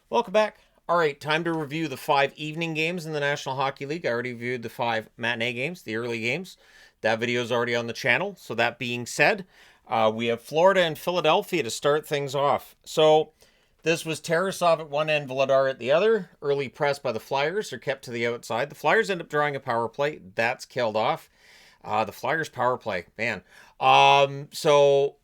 Welcome back. All right, time to review the 5 evening games in the National Hockey League. I already reviewed the 5 matinee games, the early games. That video is already on the channel. So that being said, we have Florida and Philadelphia to start things off. So this was Tarasov at one end, Vladar at the other. Early press by the Flyers. They're kept to the outside. The Flyers end up drawing a power play. That's killed off. The Flyers power play, man. So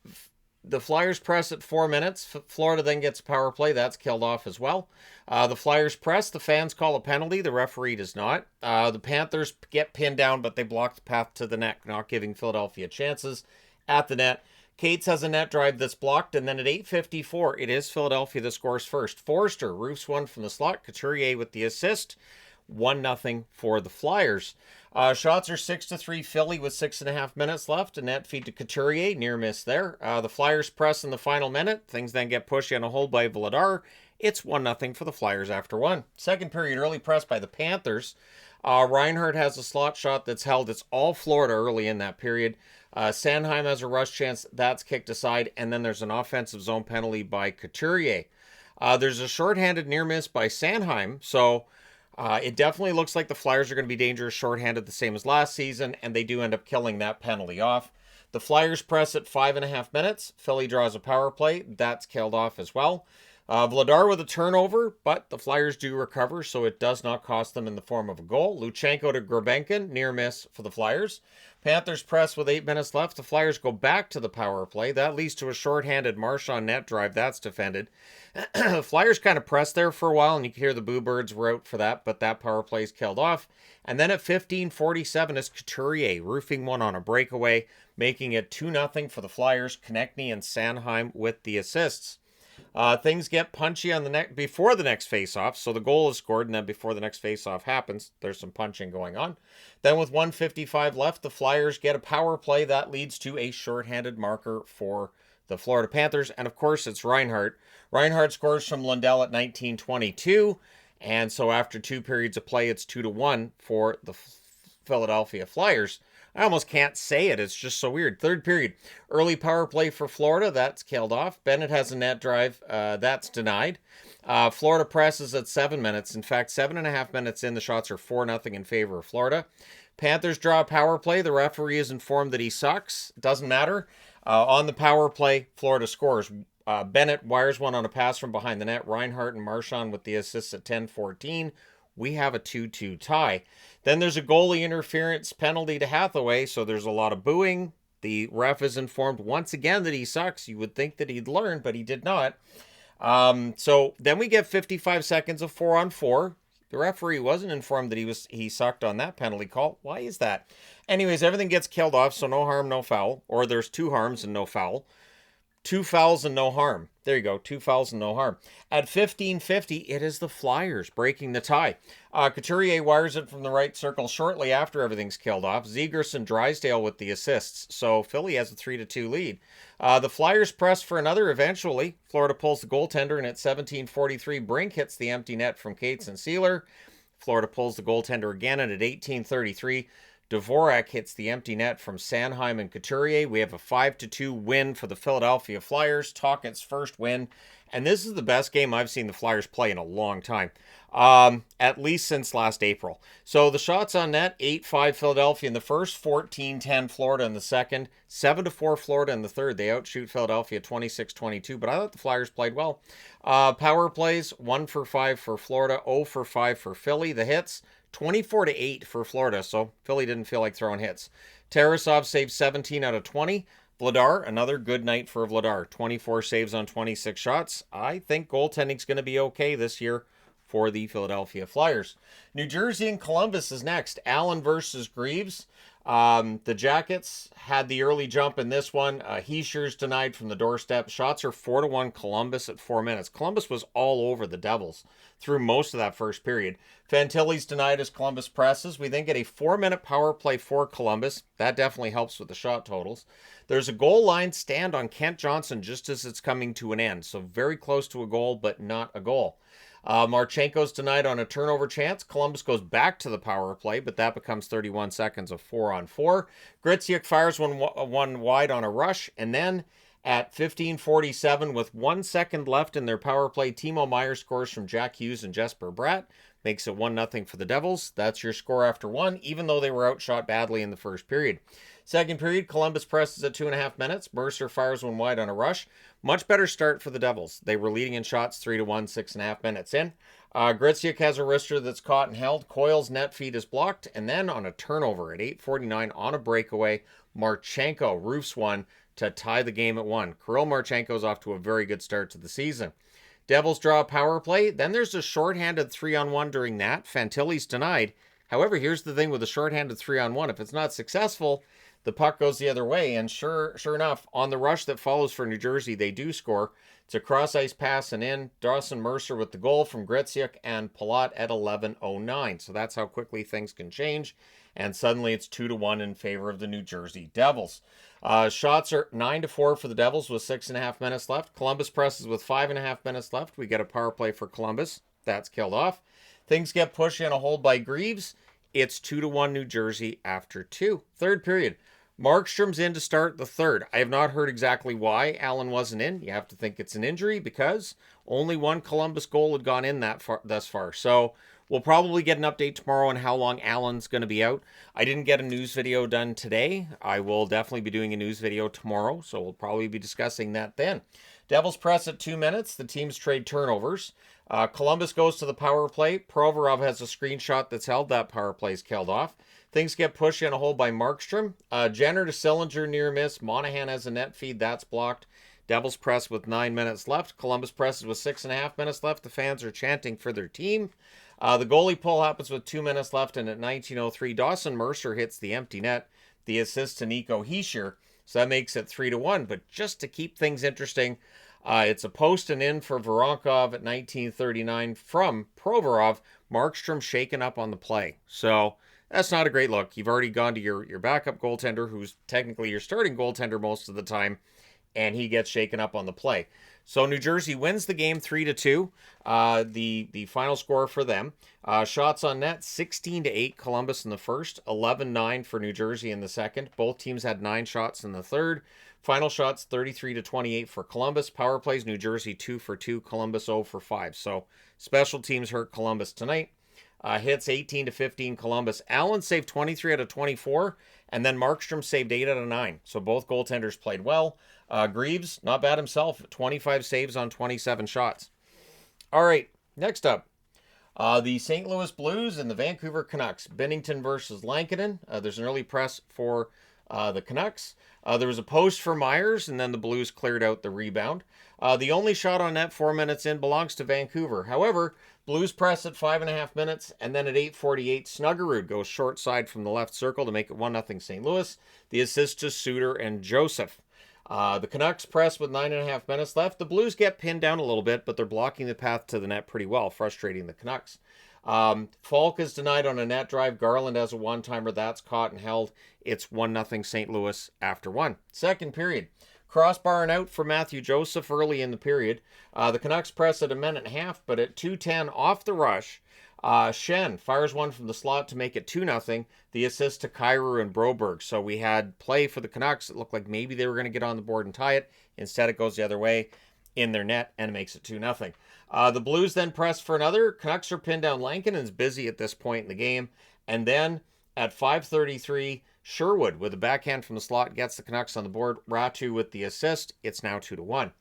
the Flyers press at 4 minutes. Florida then gets a power play. That's killed off as well. The Flyers press. The fans call a penalty. The referee does not. The Panthers get pinned down, but they block the path to the net, not giving Philadelphia chances at the net. Cates has a net drive that's blocked, and then at 8:54, it is Philadelphia that scores first. Forrester roofs one from the slot. Couturier with the assist. 1-0 for the Flyers. Shots are 6-3 Philly with 6.5 minutes left. A net feed to Couturier, near miss there. The Flyers press in the final minute. Things then get pushed on a hold by Vladar. It's 1-0 for the Flyers after one. Second period, early press by the Panthers. Reinhardt has a slot shot that's held. It's all Florida early in that period. Sanheim has a rush chance. That's kicked aside. And then there's an offensive zone penalty by Couturier. There's a shorthanded near miss by Sanheim. So it definitely looks like the Flyers are going to be dangerous shorthanded, the same as last season, and they do end up killing that penalty off. The Flyers press at 5.5 minutes. Philly draws a power play. That's killed off as well. Vladar with a turnover, but the Flyers do recover, so it does not cost them in the form of a goal. Luchenko to Grabenkin, near miss for the Flyers. Panthers press with 8 minutes left. The Flyers go back to the power play. That leads to a shorthanded Marchand net drive. That's defended. The Flyers kind of pressed there for a while, and you can hear the Boo Birds were out for that, but that power play is killed off. And then at 15:47 is Couturier roofing one on a breakaway, making it 2-0 for the Flyers. Konechny and Sanheim with the assists. Things get punchy on the before the next face-off, so the goal is scored, and then before the next face-off happens, there's some punching going on. Then with 1:55 left, the Flyers get a power play that leads to a shorthanded marker for the Florida Panthers, and of course it's Reinhardt. Reinhardt scores from Lundell at 19:22, and so after 2 periods of play, it's 2-1 for the Philadelphia Flyers. I almost can't say it. It's just so weird. Third period. Early power play for Florida. That's killed off. Bennett has a net drive. That's denied. Florida presses at 7 minutes. In fact, 7.5 minutes in, the shots are 4-0 in favor of Florida. Panthers draw a power play. The referee is informed that he sucks. Doesn't matter. On the power play, Florida scores. Bennett wires one on a pass from behind the net. Reinhardt and Marchand with the assists at 10:14. We have a 2-2 tie. Then there's a goalie interference penalty to Hathaway, so there's a lot of booing. The ref is informed once again that he sucks. You would think that he'd learn, but he did not. So then we get 55 seconds of 4-on-4. The referee wasn't informed that he sucked on that penalty call. Why is that? Anyways, everything gets killed off, so no harm, no foul. Or there's 2 harms and no foul. 2 fouls and no harm. There you go, 2 fouls and no harm. At 15:50, it is the Flyers breaking the tie. Couturier wires it from the right circle shortly after everything's killed off. Zegers and Drysdale with the assists. So Philly has a 3-2 lead. The Flyers press for another eventually. Florida pulls the goaltender, and at 17:43, Brink hits the empty net from Cates and Sealer. Florida pulls the goaltender again, and at 18:33, Dvorak hits the empty net from Sanheim and Couturier. We have a 5-2 win for the Philadelphia Flyers. Tocchet's first win. And this is the best game I've seen the Flyers play in a long time. At least since last April. So the shots on net, 8-5 Philadelphia in the first, 14-10 Florida in the second, 7-4 Florida in the third. They outshoot Philadelphia 26-22, but I thought the Flyers played well. Power plays, 1 for 5 for Florida, 0 for 5 for Philly. The hits, 24-8 for Florida, so Philly didn't feel like throwing hits. Tarasov saved 17 out of 20. Vladar, another good night for Vladar. 24 saves on 26 shots. I think goaltending's going to be okay this year for the Philadelphia Flyers. New Jersey and Columbus is next. Allen versus Greaves. The Jackets had the early jump in this one. Heischer's denied from the doorstep. Shots are 4-1 Columbus at 4 minutes. Columbus was all over the Devils through most of that first period. Fantilli's denied as Columbus presses. We then get a 4-minute power play for Columbus. That definitely helps with the shot totals. There's a goal line stand on Kent Johnson just as it's coming to an end. So very close to a goal, but not a goal. Marchenko's denied on a turnover chance. Columbus goes back to the power play, but that becomes 31 seconds of 4-on-4. Griciuk fires one wide on a rush, and then At 15:47, with 1 second left in their power play, Timo Meier scores from Jack Hughes and Jesper Bratt. Makes it 1-0 for the Devils. That's your score after one, even though they were outshot badly in the first period. Second period, Columbus presses at 2.5 minutes. Mercer fires one wide on a rush. Much better start for the Devils. They were leading in shots 3-1, 6.5 minutes in. Griciuk has a wrister that's caught and held. Coyle's net feed is blocked. And then on a turnover at 8:49 on a breakaway, Marchenko roofs one to tie the game at 1. Kirill Marchenko's off to a very good start to the season. Devils draw a power play. Then there's a shorthanded 3-on-1 during that. Fantilli's denied. However, here's the thing with a shorthanded 3-on-1. If it's not successful, the puck goes the other way. And sure enough, on the rush that follows for New Jersey, they do score. It's a cross-ice pass and in. Dawson Mercer with the goal from Griciuk and Palat at 11:09. So that's how quickly things can change. And suddenly it's 2-1 in favor of the New Jersey Devils. Shots are 9-4 for the Devils with 6.5 minutes left. Columbus presses with 5.5 minutes left. We get a power play for Columbus. That's killed off. Things get pushed in a hold by Greaves. It's 2-1 New Jersey after 2. Third period. Markstrom's in to start the third. I have not heard exactly why Allen wasn't in. You have to think it's an injury because only one Columbus goal had gone in thus far. So we'll probably get an update tomorrow on how long Allen's going to be out. I didn't get a news video done today. I will definitely be doing a news video tomorrow, so we'll probably be discussing that then. Devils press at 2 minutes. The teams trade turnovers. Columbus goes to the power play. Provorov has a screenshot that's held. That power play is killed off. Things get pushed in a hole by Markstrom. Jenner to Sillinger near miss. Monahan has a net feed. That's blocked. Devils press with 9 minutes left. Columbus presses with 6.5 minutes left. The fans are chanting for their team. The goalie pull happens with 2 minutes left, and at 19:03, Dawson Mercer hits the empty net. The assist to Nico Hischier. So that makes it 3-1. But just to keep things interesting, it's a post and in for Voronkov at 19:39 from Provorov. Markstrom shaken up on the play. So that's not a great look. You've already gone to your backup goaltender, who's technically your starting goaltender most of the time, and he gets shaken up on the play. So New Jersey wins the game 3-2. The final score for them. Shots on net, 16-8 Columbus in the first, 11-9 for New Jersey in the second. Both teams had 9 shots in the third. Final shots, 33-28 for Columbus. Power plays, New Jersey 2 for 2, Columbus 0 for 5. So special teams hurt Columbus tonight. Hits 18-15 Columbus. Allen saved 23 out of 24, and then Markstrom saved 8 out of 9. So both goaltenders played well. Greaves, not bad himself, 25 saves on 27 shots. All right, next up, the St. Louis Blues and the Vancouver Canucks. Binnington versus Lankinen. There's an early press for the Canucks. There was a post for Myers, and then the Blues cleared out the rebound. The only shot on net 4 minutes in belongs to Vancouver. However, Blues press at 5.5 minutes, and then at 8:48, Snuggerud goes short side from the left circle to make it 1-0 St. Louis. The assist to Suter and Joseph. The Canucks press with 9.5 minutes left. The Blues get pinned down a little bit, but they're blocking the path to the net pretty well, frustrating the Canucks. Falk is denied on a net drive. Garland has a one-timer. That's caught and held. It's 1-0 St. Louis after 1. Second period. Crossbar and out for Matthew Joseph early in the period. The Canucks press at 1.5 minutes, but at 2:10 off the rush, Shen fires one from the slot to make it 2-0. The assist to Kyrou and Broberg. So we had play for the Canucks. It looked like maybe they were going to get on the board and tie it. Instead, it goes the other way in their net and it makes it 2-0. The Blues then press for another. Canucks are pinned down. Lankinen's busy at this point in the game. And then at 5:33, Sherwood with a backhand from the slot gets the Canucks on the board. Ratu with the assist. It's now 2-1.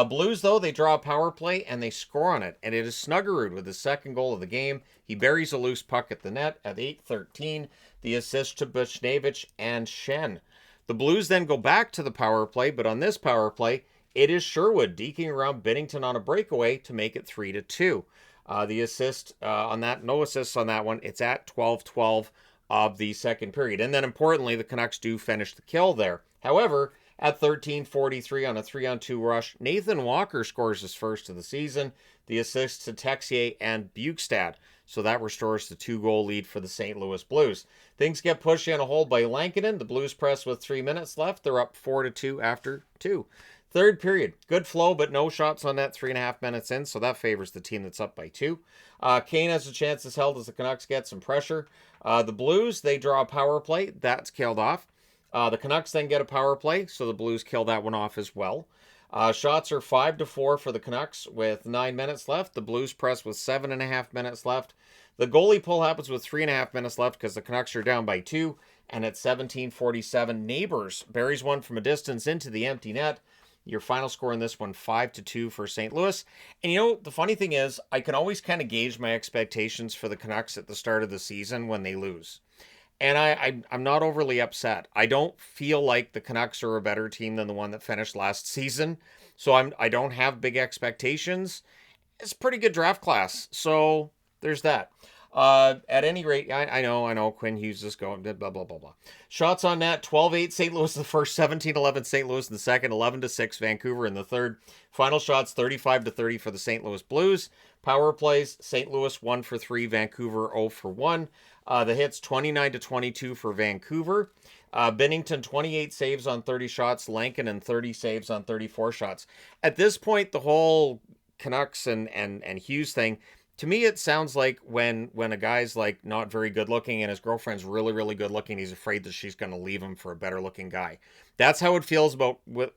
Blues, though, they draw a power play and they score on it. And it is Snuggerud with his second goal of the game. He buries a loose puck at the net at 8:13. The assist to Buchnevich and Shen. The Blues then go back to the power play, but on this power play, it is Sherwood deking around Binnington on a breakaway to make it 3-2. The assist on that, no assists on that one. It's at 12:12 of the second period. And then importantly, the Canucks do finish the kill there. However, at 13:43 on a 3-on-2 rush, Nathan Walker scores his first of the season. The assist to Texier and Bukestad. So that restores the 2-goal lead for the St. Louis Blues. Things get pushed in a hole by Lankinen. The Blues press with 3 minutes left. They're up 4-2 after 2. Third period, good flow, but no shots on net 3.5 minutes in, so that favors the team that's up by 2. Kane has a chance as held as the Canucks get some pressure. The Blues, they draw a power play. That's killed off. The Canucks then get a power play, so the Blues kill that one off as well. Shots are 5-4 for the Canucks with 9 minutes left. The Blues press with 7.5 minutes left. The goalie pull happens with 3.5 minutes left because the Canucks are down by 2. And at 17:47, Neighbors buries one from a distance into the empty net. Your final score in this one, 5-2 for St. Louis. And you know, the funny thing is, I can always kind of gauge my expectations for the Canucks at the start of the season when they lose. And I'm not overly upset. I don't feel like the Canucks are a better team than the one that finished last season. So I don't have big expectations. It's a pretty good draft class. So there's that. At any rate, I know, Quinn Hughes is going, blah, blah, blah, blah. Shots on net, 12-8 St. Louis in the first, 17-11 St. Louis in the second, 11-6 Vancouver in the third. Final shots, 35-30 for the St. Louis Blues. Power plays, St. Louis 1 for 3, Vancouver 0 for 1. The hits, 29-22 for Vancouver. Binnington, 28 saves on 30 shots. Lankin, 30 saves on 34 shots. At this point, the whole Canucks and Hughes thing, to me, it sounds like when a guy's like not very good looking and his girlfriend's really, really good looking, he's afraid that she's going to leave him for a better looking guy. That's how it feels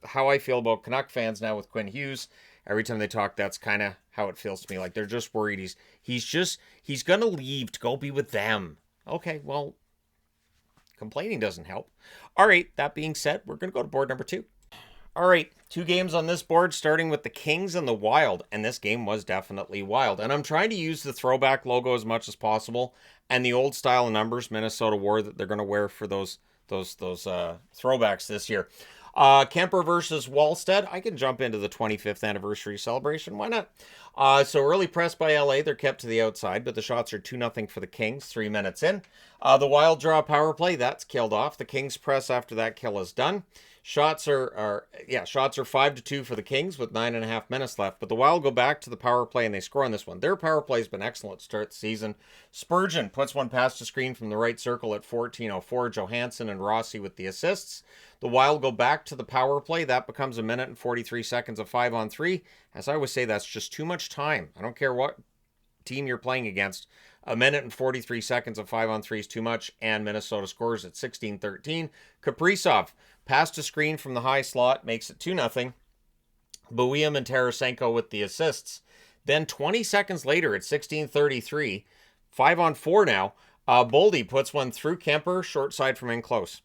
how I feel about Canuck fans now with Quinn Hughes. Every time they talk, that's kind of how it feels to me. Like they're just worried he's going to leave to go be with them. Okay, well, complaining doesn't help. All right, that being said, we're going to go to board number 2. All right, 2 games on this board, starting with the Kings and the Wild, and this game was definitely wild. And I'm trying to use the throwback logo as much as possible, and the old style numbers Minnesota wore that they're going to wear for those throwbacks this year. Kemper versus Wallstead. I can jump into the 25th anniversary celebration. Why not? So early press by LA. They're kept to the outside, but the shots are 2-0 for the Kings 3 minutes in. The Wild draw power play. That's killed off. The Kings press after that kill is done. Shots are 5-2 for the Kings with 9.5 minutes left. But the Wild go back to the power play and they score on this one. Their power play has been excellent to start the season. Spurgeon puts one past the screen from the right circle at 14:04. Johansson and Rossi with the assists. The Wild go back to the power play. That becomes 1 minute and 43 seconds of 5-on-3. As I always say, that's just too much time. I don't care what team you're playing against. 1 minute and 43 seconds of 5-on-3 is too much, and Minnesota scores at 16-13. Kaprizov passed a screen from the high slot, makes it 2-0. Buium and Tarasenko with the assists. Then 20 seconds later at 16:33, 5-on-4 now, Boldy puts one through Kemper, short side from in close.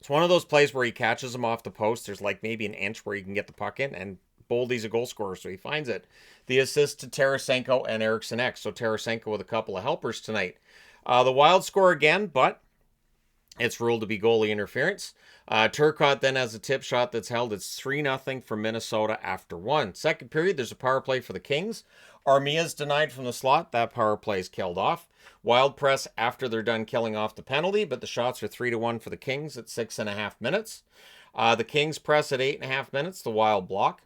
It's one of those plays where he catches him off the post. There's like maybe an inch where he can get the puck in, and Boldy's a goal scorer, so he finds it. The assist to Tarasenko and Eriksson Ek. So Tarasenko with a couple of helpers tonight. The Wild score again, but it's ruled to be goalie interference. Turcotte then has a tip shot that's held. It's 3-0 for Minnesota after 1. Second period, there's a power play for the Kings. Armia's denied from the slot. That power play is killed off. Wild press after they're done killing off the penalty, but the shots are 3-1 for the Kings at 6.5 minutes. The Kings press at 8.5 minutes. The Wild block.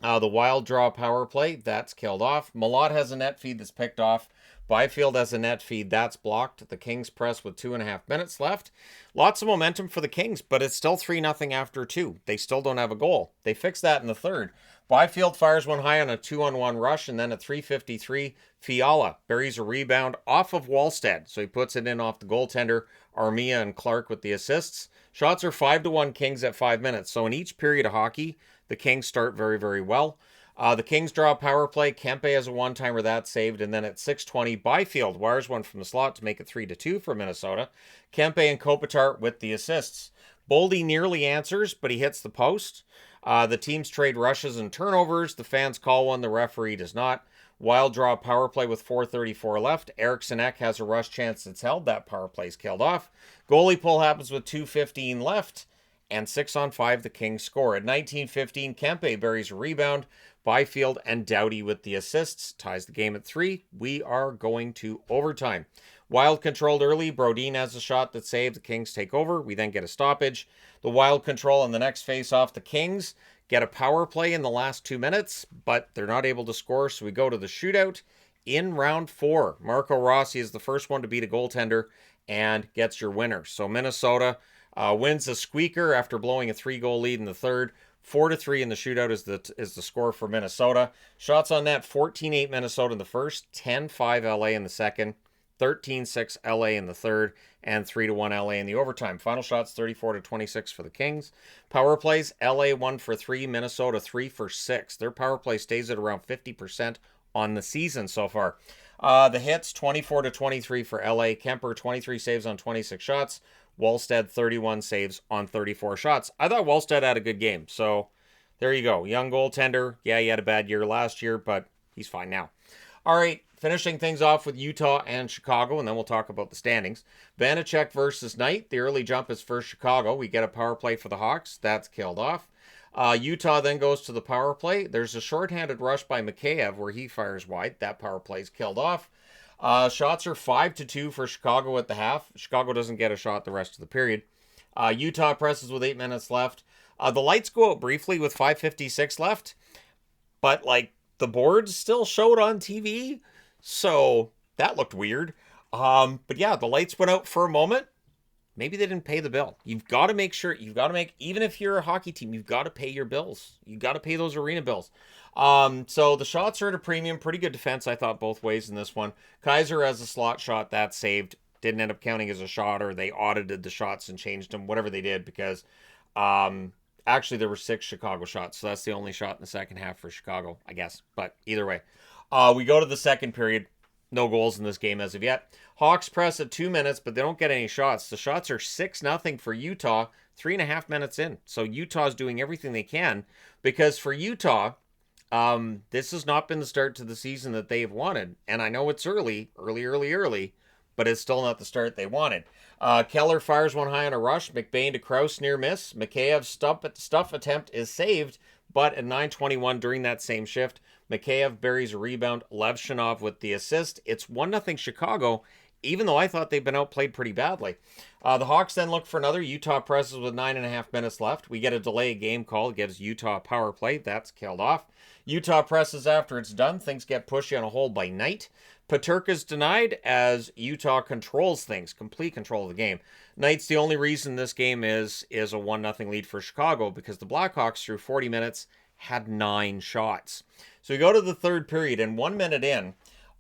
The Wild draw a power play. That's killed off. Malott has a net feed that's picked off. Byfield has a net feed. That's blocked. The Kings press with 2.5 minutes left. Lots of momentum for the Kings, but it's still 3-0 after 2. They still don't have a goal. They fixed that in the third. Byfield fires one high on a 2-on-1 rush, and then at 3:53, Fiala buries a rebound off of Wallstead. So he puts it in off the goaltender. Armia and Clark with the assists. Shots are 5-1 Kings at 5 minutes. So in each period of hockey, the Kings start very, very well. The Kings draw a power play. Kempe has a one-timer that's saved. And then at 6:20, Byfield wires one from the slot to make it 3-2 for Minnesota. Kempe and Kopitar with the assists. Boldy nearly answers, but he hits the post. The teams trade rushes and turnovers. The fans call one. The referee does not. Wild draw a power play with 4:34 left. Eriksson Ek has a rush chance that's held. That power play's killed off. Goalie pull happens with 2:15 left. And 6-on-5, the Kings score. At 19:15, Kempe buries a rebound. Byfield and Doughty with the assists. Ties the game at 3. We are going to overtime. Wild controlled early. Brodin has a shot that's saved. The Kings take over. We then get a stoppage. The Wild control on the next face-off. The Kings get a power play in the last 2 minutes, but they're not able to score, so we go to the shootout in round 4. Marco Rossi is the first one to beat a goaltender and gets your winner. So Minnesota wins a squeaker after blowing a 3-goal lead in the third. 4-3 in the shootout is the score for Minnesota. Shots on net, 14-8 Minnesota in the first, 10-5 LA in the second, 13-6 LA in the third, and 3-1 LA in the overtime. Final shots 34-26 for the Kings. Power plays, LA 1 for 3, Minnesota 3 for 6. Their power play stays at around 50% on the season so far. The hits 24-23 for LA. Kemper 23 saves on 26 shots. Wallstead 31 saves on 34 shots. I thought Wallstead had a good game, so there you go. Young goaltender. Yeah, he had a bad year last year, but he's fine now. All right, finishing things off with Utah and Chicago, and then we'll talk about the standings. Vanacek versus Knight. The early jump is for Chicago. We get a power play for the Hawks. That's killed off. Utah then goes to the power play. There's a shorthanded rush by Mikheyev where he fires wide. That power play is killed off. Shots are 5-2 for Chicago at the half. Chicago doesn't get a shot the rest of the period. Utah presses with 8 minutes left. The lights go out briefly with 5:56 left, but the boards still showed on TV, so that looked weird. But yeah, the lights went out for a moment. Maybe they didn't pay the bill. You've got to make sure, even if you're a hockey team, you've got to pay your bills. You've got to pay those arena bills. So the shots are at a premium. Pretty good defense, I thought, both ways in this one. Kaiser has a slot shot that's saved. Didn't end up counting as a shot, or they audited the shots and changed them, whatever they did, because actually there were 6 Chicago shots. So that's the only shot in the second half for Chicago, I guess. But either way, we go to the second period. No goals in this game as of yet. Hawks press at 2 minutes, but they don't get any shots. The shots are 6-0 for Utah, 3.5 minutes in. So Utah's doing everything they can, because for Utah, this has not been the start to the season that they've wanted. And I know it's early, but it's still not the start they wanted. Keller fires one high on a rush. McBain to Krause near miss. Mikheyev's stuff attempt is saved, but at 9:21 during that same shift, Mikheyev buries a rebound. Levshinov with the assist. It's 1-0 Chicago, even though I thought they'd been outplayed pretty badly. The Hawks then look for another. Utah presses with 9.5 minutes left. We get a delay game call. It gives Utah power play. That's killed off. Utah presses after it's done. Things get pushy on a hold by Knight. Peterka's denied as Utah controls things. Complete control of the game. Knight's the only reason this game is a 1-0 lead for Chicago, because the Blackhawks through 40 minutes had 9 shots. So we go to the third period, and 1 minute in,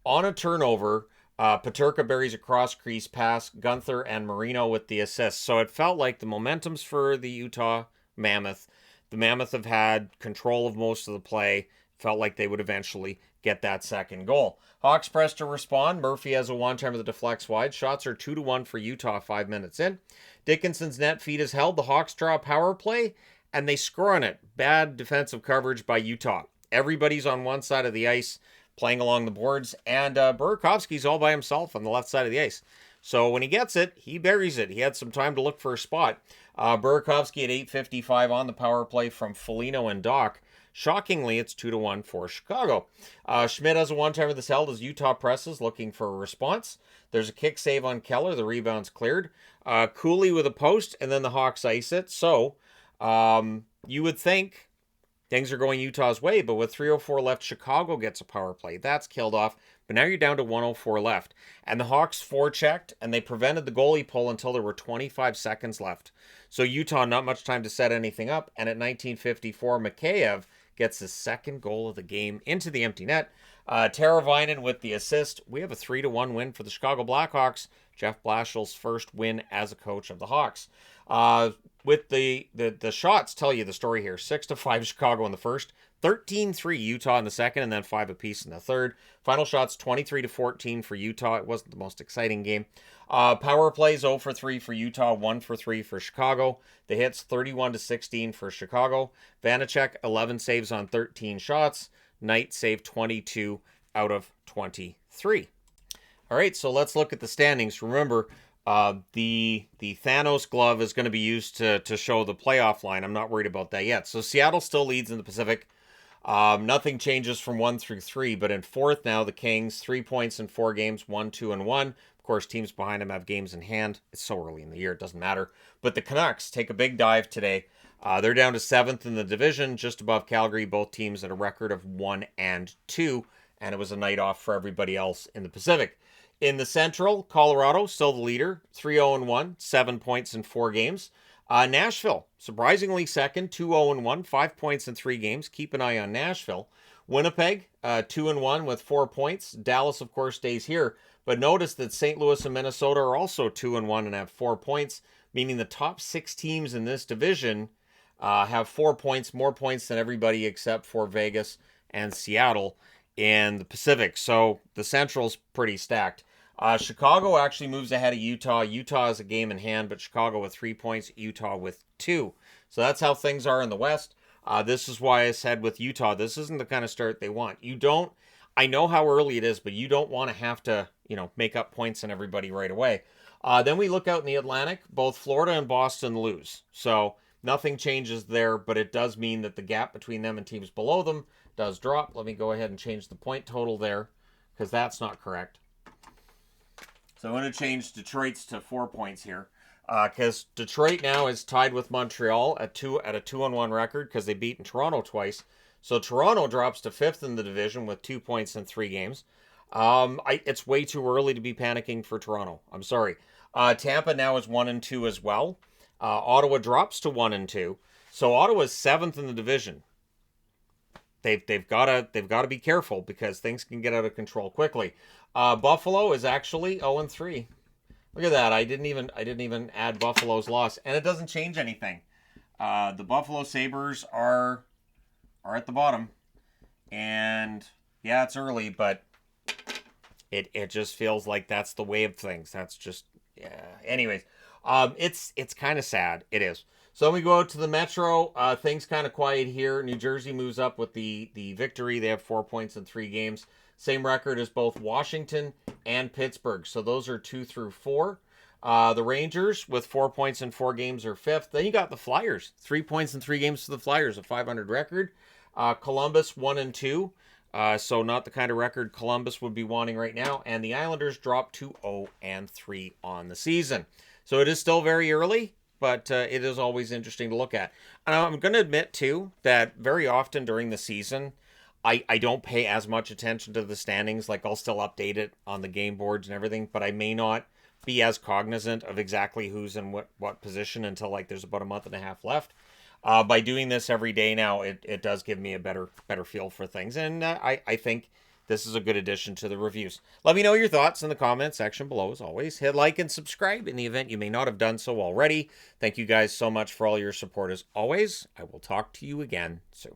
on a turnover, Peterka buries a cross-crease pass, Gunther and Marino with the assist. So it felt like the momentum's for the Utah Mammoth. The Mammoth have had control of most of the play. Felt like they would eventually get that second goal. Hawks press to respond. Murphy has a one-timer that deflects wide. Shots are 2-1 for Utah 5 minutes in. Dickinson's net feed is held. The Hawks draw a power play, and they score on it. Bad defensive coverage by Utah. Everybody's on one side of the ice playing along the boards, and Burakovsky's all by himself on the left side of the ice. So when he gets it, he buries it. He had some time to look for a spot. Burakovsky at 8:55 on the power play from Foligno and Doc. Shockingly, it's 2-1 for Chicago. Schmidt has a one-timer that's held as Utah presses, looking for a response. There's a kick save on Keller. The rebound's cleared. Cooley with a post, and then the Hawks ice it. So you would think things are going Utah's way, but with 3:04 left, Chicago gets a power play. That's killed off, but now you're down to 1:04 left. And the Hawks forechecked, and they prevented the goalie pull until there were 25 seconds left. So Utah, not much time to set anything up, and at 19:54, Mikheyev gets his second goal of the game into the empty net. Teravainen with the assist. We have a 3-1 win for the Chicago Blackhawks. Jeff Blashill's first win as a coach of the Hawks. With the shots tell you the story here. 6-5 Chicago in the first, 13-3 Utah in the second, and then 5 apiece in the third. Final shots 23-14 for Utah. It wasn't the most exciting game. Power plays 0 for 3 for Utah, 1 for 3 for Chicago. The hits 31-16 for Chicago. Vanacek 11 saves on 13 shots. Knight saved 22 out of 23. All right, so let's look at the standings. Remember, the Thanos glove is going to be used to show the playoff line. I'm not worried about that yet. So Seattle still leads in the Pacific. Nothing changes from 1 through 3, but in fourth now, the Kings, 3 points in 4 games, 1, 2, and 1. Of course, teams behind them have games in hand. It's so early in the year, it doesn't matter. But the Canucks take a big dive today. They're down to 7th in the division, just above Calgary. Both teams at a record of 1 and 2, and it was a night off for everybody else in the Pacific. In the Central, Colorado, still the leader, 3-0-1, 7 points in 4 games. Nashville, surprisingly second, 2-0-1, 5 points in 3 games. Keep an eye on Nashville. Winnipeg, 2-1 with 4 points. Dallas, of course, stays here. But notice that St. Louis and Minnesota are also 2-1 and have 4 points, meaning the top 6 teams in this division have 4 points, more points than everybody except for Vegas and Seattle in the Pacific. So the Central's pretty stacked. Chicago actually moves ahead of Utah. Utah has a game in hand, but Chicago with 3 points, Utah with 2. So that's how things are in the West. This is why I said with Utah, this isn't the kind of start they want. You don't, I know how early it is, but you don't want to have to, make up points on everybody right away. Then we look out in the Atlantic. Both Florida and Boston lose. So nothing changes there, but it does mean that the gap between them and teams below them does drop. Let me go ahead and change the point total there, because that's not correct. So I'm going to change Detroit's to 4 points here, because Detroit now is tied with Montreal at a 2-1 record because they've beaten Toronto twice. So Toronto drops to 5th in the division with 2 points in 3 games. It's way too early to be panicking for Toronto. I'm sorry. Tampa now is 1-2 as well. Ottawa drops to 1-2. So Ottawa's 7th in the division. They've got to be careful because things can get out of control quickly. Buffalo is actually 0-3. Look at that. I didn't even add Buffalo's loss, and it doesn't change anything. The Buffalo Sabres are at the bottom, and yeah, it's early, but it just feels like that's the way of things. That's just, yeah. Anyways, it's kind of sad. It is. So we go out to the Metro. Things kind of quiet here. New Jersey moves up with the victory. They have 4 points in 3 games. Same record as both Washington and Pittsburgh. So those are 2 through 4. The Rangers with 4 points in 4 games are 5th. Then you got the Flyers. 3 points in 3 games for the Flyers, a .500 record. Columbus 1-2. So not the kind of record Columbus would be wanting right now. And the Islanders drop to 0-3 on the season. So it is still very early, but it is always interesting to look at. And I'm going to admit, too, that very often during the season, I don't pay as much attention to the standings. Like, I'll still update it on the game boards and everything, but I may not be as cognizant of exactly who's in what position until, like, there's about a month and a half left. By doing this every day now, it does give me a better feel for things. And I think this is a good addition to the reviews. Let me know your thoughts in the comment section below, as always. Hit like and subscribe in the event you may not have done so already. Thank you guys so much for all your support as always. I will talk to you again soon.